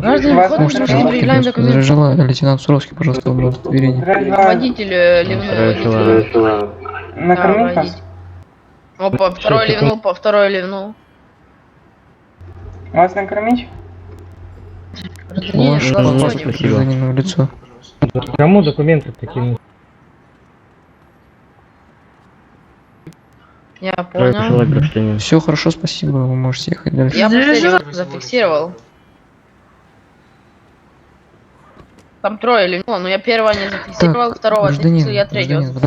Граждане, Можете вход на предъявляем документы. желаю, лейтенант Суровский, пожалуйста, удостоверение. Водитель ливнул. Накормить вас? водитель. Опа, второй ливнул. Вас накормить? Гражданин, Ваш глаз паспорт вводим. гражданину в лицо. Кому документы такие? Я понял. Все хорошо, спасибо, вы можете ехать дальше. Я последний раз зафиксировал. Там трое ливнуло, но я первого не зафиксировал, второго гражданин, зафиксировал, я третьего. гражданин,